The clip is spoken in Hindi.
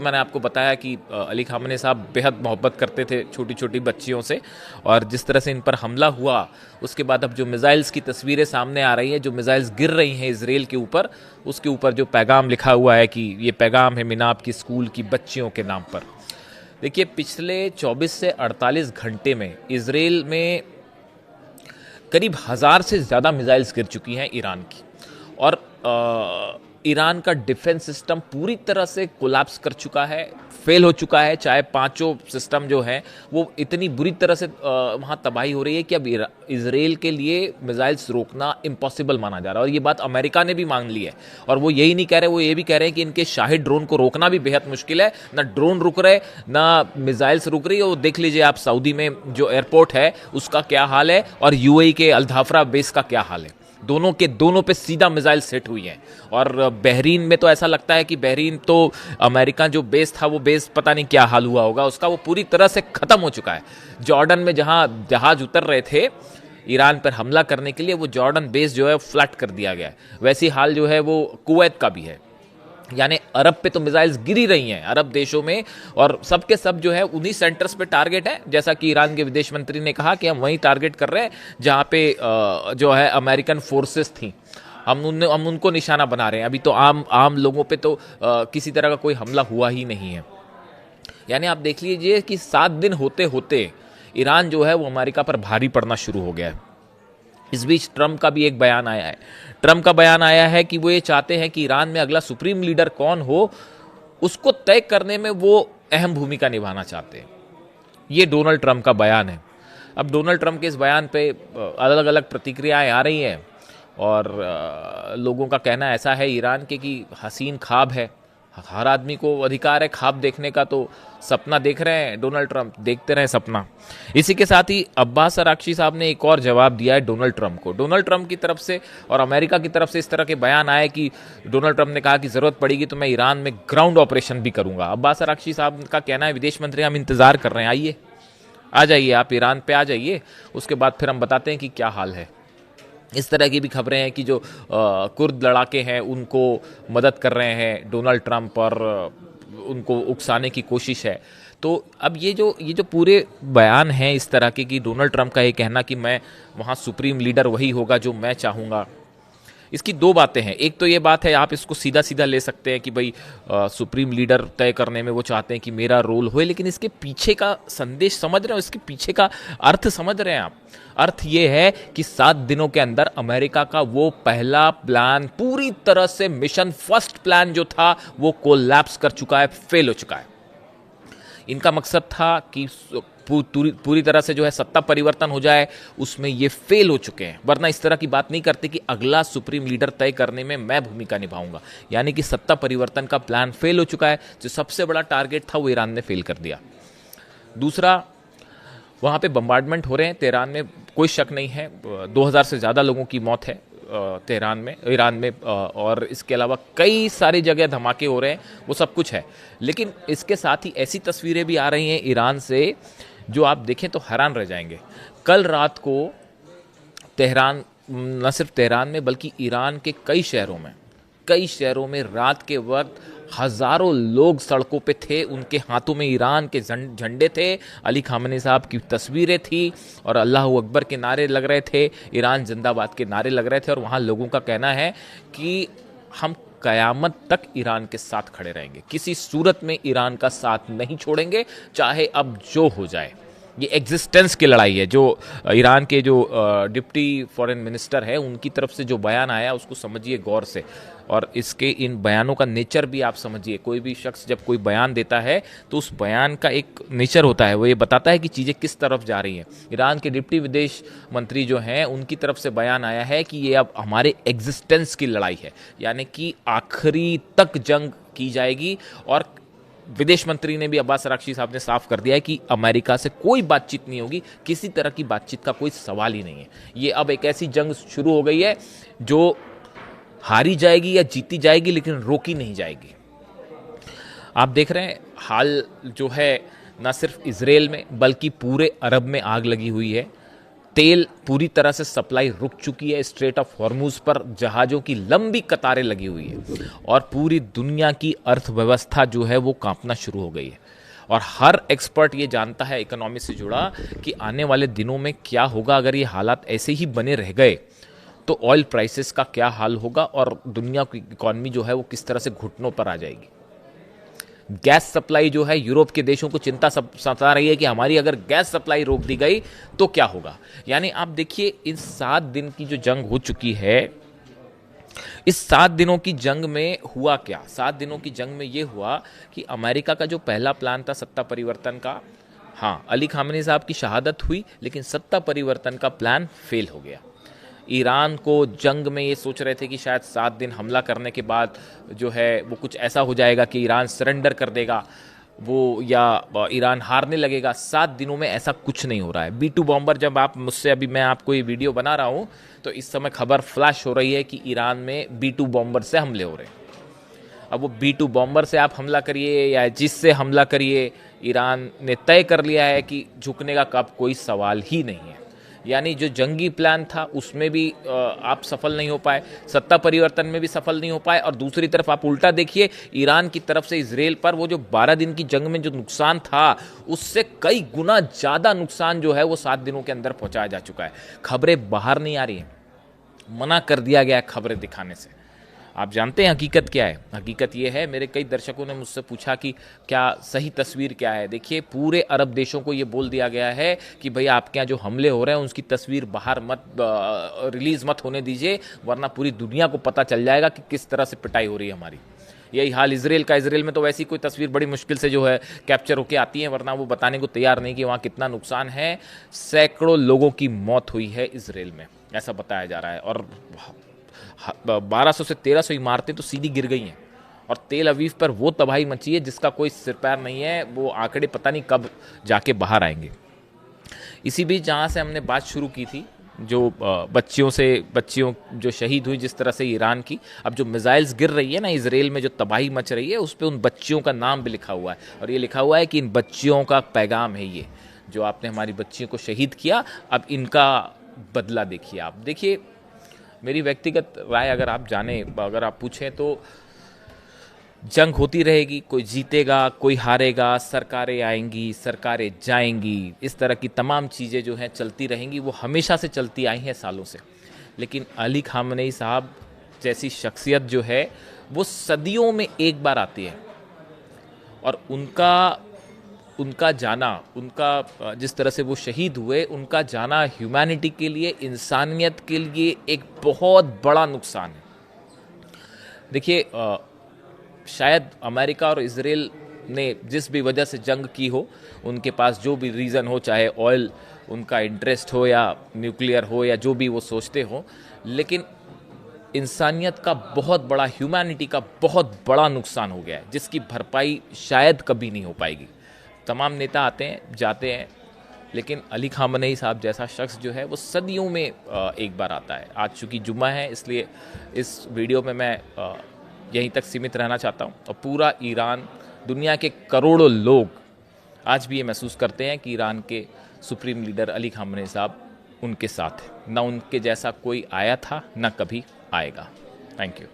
मैंने आपको बताया कि अली खामने साहब बेहद मोहब्बत करते थे छोटी छोटी बच्चियों से, और जिस तरह से इन पर हमला हुआ उसके बाद अब जो मिसाइल्स की तस्वीरें सामने आ रही हैं, जो मिसाइल्स गिर रही हैं इजराइल के ऊपर, उसके ऊपर जो पैगाम लिखा हुआ है कि ये पैगाम है मिनाब की स्कूल की बच्चियों के नाम पर। देखिए, पिछले 24 से 48 घंटे में इजराइल में करीब 1000 से ज़्यादा मिसाइल्स गिर चुकी हैं ईरान की, और ईरान का डिफेंस सिस्टम पूरी तरह से कोलैप्स कर चुका है, फेल हो चुका है। चाहे पांचों सिस्टम जो हैं वो इतनी बुरी तरह से वहाँ तबाही हो रही है कि अब इजराइल के लिए मिसाइल्स रोकना इम्पॉसिबल माना जा रहा है। और ये बात अमेरिका ने भी मान ली है, और वो यही नहीं कह रहे, वो ये भी कह रहे हैं कि इनके शाहिद ड्रोन को रोकना भी बेहद मुश्किल है। ना ड्रोन रुक रहे, ना मिसाइल्स रुक रही है। वो देख लीजिए आप, सऊदी में जो एयरपोर्ट है उसका क्या हाल है, और यूएई के अल्धाफरा बेस का क्या हाल है। दोनों के दोनों पे सीधा मिसाइल सेट हुई हैं। और बहरीन में तो ऐसा लगता है कि बहरीन तो अमेरिका जो बेस था, वो बेस पता नहीं क्या हाल हुआ होगा उसका, वो पूरी तरह से खत्म हो चुका है। जॉर्डन में जहां जहाज उतर रहे थे ईरान पर हमला करने के लिए, वो जॉर्डन बेस जो है फ्लैट कर दिया गया है। वैसी हाल जो है वो कुवैत का भी है। यानी अरब पे तो मिसाइल्स गिर ही रही हैं, अरब देशों में, और सब के सब जो है उन्हीं सेंटर्स पे टारगेट है। जैसा कि ईरान के विदेश मंत्री ने कहा कि हम वहीं टारगेट कर रहे हैं जहां पे जो है अमेरिकन फोर्सेस थी, हम उनको निशाना बना रहे हैं। अभी तो आम लोगों पे तो किसी तरह का कोई हमला हुआ ही नहीं है। यानी आप देख लीजिए कि 7 दिन होते होते ईरान जो है वो अमेरिका पर भारी पड़ना शुरू हो गया है। इस बीच ट्रंप का भी एक बयान आया है। ट्रंप का बयान आया है कि वो ये चाहते हैं कि ईरान में अगला सुप्रीम लीडर कौन हो, उसको तय करने में वो अहम भूमिका निभाना चाहते हैं। ये डोनाल्ड ट्रंप का बयान है। अब डोनाल्ड ट्रंप के इस बयान पे अलग अलग प्रतिक्रियाएं आ रही हैं, और लोगों का कहना ऐसा है ईरान के कि हसीन ख्वाब है, हर आदमी को अधिकार है ख्वाब देखने का, तो सपना देख रहे हैं डोनाल्ड ट्रंप, देखते रहे सपना। इसी के साथ ही अब्बास अराक्ची साहब ने एक और जवाब दिया है डोनाल्ड ट्रंप को। डोनाल्ड ट्रंप की तरफ से और अमेरिका की तरफ से इस तरह के बयान आए कि डोनाल्ड ट्रंप ने कहा कि जरूरत पड़ेगी तो मैं ईरान में ग्राउंड ऑपरेशन भी करूंगा। अब्बास अराक्ची साहब का कहना है, विदेश मंत्री हम इंतजार कर रहे हैं, आइए, आ जाइए, आप ईरान पे आ जाइए, उसके बाद फिर हम बताते हैं कि क्या हाल है। इस तरह की भी खबरें हैं कि जो कुर्द लड़ाके हैं उनको मदद कर रहे हैं डोनाल्ड ट्रंप, और उनको उकसाने की कोशिश है। तो अब ये जो पूरे बयान हैं इस तरह के, कि डोनाल्ड ट्रंप का ये कहना कि मैं वहाँ सुप्रीम लीडर वही होगा जो मैं चाहूँगा, इसकी दो बातें हैं। एक तो ये बात है, आप इसको सीधा सीधा ले सकते हैं कि भाई सुप्रीम लीडर तय करने में वो चाहते हैं कि मेरा रोल होए, लेकिन इसके पीछे का संदेश समझ रहे हो, इसके पीछे का अर्थ समझ रहे हैं आप? अर्थ ये है कि 7 दिनों के अंदर अमेरिका का वो पहला प्लान पूरी तरह से, मिशन फर्स्ट प्लान जो था, वो कोलैप्स कर चुका है, फेल हो चुका है। इनका मकसद था कि पूरी तरह से जो है सत्ता परिवर्तन हो जाए, उसमें ये फेल हो चुके हैं। वरना इस तरह की बात नहीं करते कि अगला सुप्रीम लीडर तय करने में मैं भूमिका निभाऊंगा। यानी कि सत्ता परिवर्तन का प्लान फेल हो चुका है। जो सबसे बड़ा टारगेट था वो ईरान ने फेल कर दिया। दूसरा, वहाँ पे बम्बार्डमेंट हो रहे हैं तेहरान में, कोई शक नहीं है, 2000 से ज़्यादा लोगों की मौत है तेहरान में, ईरान में, और इसके अलावा कई सारी जगह धमाके हो रहे हैं, वो सब कुछ है। लेकिन इसके साथ ही ऐसी तस्वीरें भी आ रही हैं ईरान से जो आप देखें तो हैरान रह जाएंगे। कल रात को तेहरान, न सिर्फ तेहरान में बल्कि ईरान के कई शहरों में रात के वक्त हजारों लोग सड़कों पे थे, उनके हाथों में ईरान के झंडे थे, अली खामने साहब की तस्वीरें थी, और अल्लाह अकबर के नारे लग रहे थे, ईरान जिंदाबाद के नारे लग रहे थे। और वहाँ लोगों का कहना है कि हम कयामत तक ईरान के साथ खड़े रहेंगे, किसी सूरत में ईरान का साथ नहीं छोड़ेंगे, चाहे अब जो हो जाए। ये एग्जिस्टेंस की लड़ाई है। जो ईरान के जो डिप्टी फॉरेन मिनिस्टर है, उनकी तरफ से जो बयान आया उसको समझिए गौर से, और इसके इन बयानों का नेचर भी आप समझिए। कोई भी शख्स जब कोई बयान देता है तो उस बयान का एक नेचर होता है, वो ये बताता है कि चीज़ें किस तरफ जा रही हैं। ईरान के डिप्टी विदेश मंत्री जो हैं उनकी तरफ से बयान आया है कि ये अब हमारे एग्जिस्टेंस की लड़ाई है, यानी कि आखिरी तक जंग की जाएगी। और विदेश मंत्री ने भी, अब्बास अराक्ची साहब ने साफ कर दिया है कि अमेरिका से कोई बातचीत नहीं होगी, किसी तरह की बातचीत का कोई सवाल ही नहीं है। ये अब एक ऐसी जंग शुरू हो गई है जो हारी जाएगी या जीती जाएगी, लेकिन रोकी नहीं जाएगी। आप देख रहे हैं हाल जो है, ना सिर्फ इजराइल में बल्कि पूरे अरब में आग लगी हुई है। तेल पूरी तरह से सप्लाई रुक चुकी है। स्ट्रेट ऑफ हॉर्मूज पर जहाज़ों की लंबी कतारें लगी हुई है और पूरी दुनिया की अर्थव्यवस्था जो है वो कांपना शुरू हो गई है। और हर एक्सपर्ट ये जानता है इकोनॉमी से जुड़ा कि आने वाले दिनों में क्या होगा अगर ये हालात ऐसे ही बने रह गए, तो ऑयल प्राइसेस का क्या हाल होगा और दुनिया की इकॉनमी जो है वो किस तरह से घुटनों पर आ जाएगी। गैस सप्लाई जो है यूरोप के देशों को चिंता सता रही है कि हमारी अगर गैस सप्लाई रोक दी गई तो क्या होगा। यानी आप देखिए, इन 7 दिन की जो जंग हो चुकी है, इस 7 दिनों की जंग में हुआ क्या। 7 दिनों की जंग में ये हुआ कि अमेरिका का जो पहला प्लान था सत्ता परिवर्तन का, हाँ, अली खामेनी साहब की शहादत हुई, लेकिन सत्ता परिवर्तन का प्लान फेल हो गया। ईरान को जंग में ये सोच रहे थे कि शायद 7 दिन हमला करने के बाद जो है वो कुछ ऐसा हो जाएगा कि ईरान सरेंडर कर देगा वो, या ईरान हारने लगेगा। 7 दिनों में ऐसा कुछ नहीं हो रहा है। B2 बॉम्बर, जब आप मुझसे, अभी मैं आपको ये वीडियो बना रहा हूँ तो इस समय खबर फ्लैश हो रही है कि ईरान में B2 बॉम्बर से हमले हो रहे हैं। अब वो B2 बॉम्बर से आप हमला करिए या जिससे हमला करिए, ईरान ने तय कर लिया है कि झुकने का कब कोई सवाल ही नहीं है। यानी जो जंगी प्लान था उसमें भी आप सफल नहीं हो पाए, सत्ता परिवर्तन में भी सफल नहीं हो पाए, और दूसरी तरफ आप उल्टा देखिए, ईरान की तरफ से इजराइल पर वो जो 12 दिन की जंग में जो नुकसान था उससे कई गुना ज़्यादा नुकसान जो है वो 7 दिनों के अंदर पहुंचाया जा चुका है। खबरें बाहर नहीं आ रही हैं, मना कर दिया गया है खबरें दिखाने से। आप जानते हैं हकीकत क्या है। हकीकत ये है, मेरे कई दर्शकों ने मुझसे पूछा कि क्या सही तस्वीर क्या है। देखिए, पूरे अरब देशों को ये बोल दिया गया है कि भाई आपके यहाँ जो हमले हो रहे हैं उसकी तस्वीर बाहर मत रिलीज मत होने दीजिए, वरना पूरी दुनिया को पता चल जाएगा कि किस तरह से पिटाई हो रही है हमारी। यही हाल इजराइल का। इजराइल में तो वैसी कोई तस्वीर बड़ी मुश्किल से जो है कैप्चर होकर आती है, वरना वो बताने को तैयार नहीं कि वहाँ कितना नुकसान है। सैकड़ों लोगों की मौत हुई है इजराइल में, ऐसा बताया जा रहा है, और 1200 से 1300 इमारतें तो सीधी गिर गई हैं, और तेल अवीव पर वो तबाही मची है जिसका कोई सिर पैर नहीं है। वो आंकड़े पता नहीं कब जाके बाहर आएंगे। इसी बीच जहाँ से हमने बात शुरू की थी, जो बच्चियों जो शहीद हुई जिस तरह से ईरान की, अब जो मिसाइल्स गिर रही है ना इजराइल में, जो तबाही मच रही है, उस पर उन बच्चियों का नाम भी लिखा हुआ है, और ये लिखा हुआ है कि इन बच्चियों का पैगाम है ये, जो आपने हमारी बच्चियों को शहीद किया, अब इनका बदला देखिए। आप देखिए, मेरी व्यक्तिगत राय अगर आप पूछें तो जंग होती रहेगी, कोई जीतेगा कोई हारेगा, सरकारें आएंगी सरकारें जाएंगी, इस तरह की तमाम चीज़ें जो हैं चलती रहेंगी, वो हमेशा से चलती आई हैं सालों से। लेकिन अली खामेनी साहब जैसी शख्सियत जो है वो सदियों में एक बार आती है, और उनका जाना, उनका जिस तरह से वो शहीद हुए, उनका जाना ह्यूमैनिटी के लिए, इंसानियत के लिए एक बहुत बड़ा नुकसान है। देखिए, शायद अमेरिका और इजराइल ने जिस भी वजह से जंग की हो, उनके पास जो भी रीज़न हो, चाहे ऑयल उनका इंटरेस्ट हो या न्यूक्लियर हो या जो भी वो सोचते हो, लेकिन इंसानियत का बहुत बड़ा, ह्यूमैनिटी का बहुत बड़ा नुकसान हो गया है, जिसकी भरपाई शायद कभी नहीं हो पाएगी। तमाम नेता आते हैं जाते हैं, लेकिन अली खामेनी साहब जैसा शख्स जो है वो सदियों में एक बार आता है। आज चूँकि जुम्मा है, इसलिए इस वीडियो में मैं यहीं तक सीमित रहना चाहता हूँ। और पूरा ईरान, दुनिया के करोड़ों लोग आज भी ये महसूस करते हैं कि ईरान के सुप्रीम लीडर अली खामेनी साहब उनके साथ है। ना उनके जैसा कोई आया था, ना कभी आएगा। Thank you.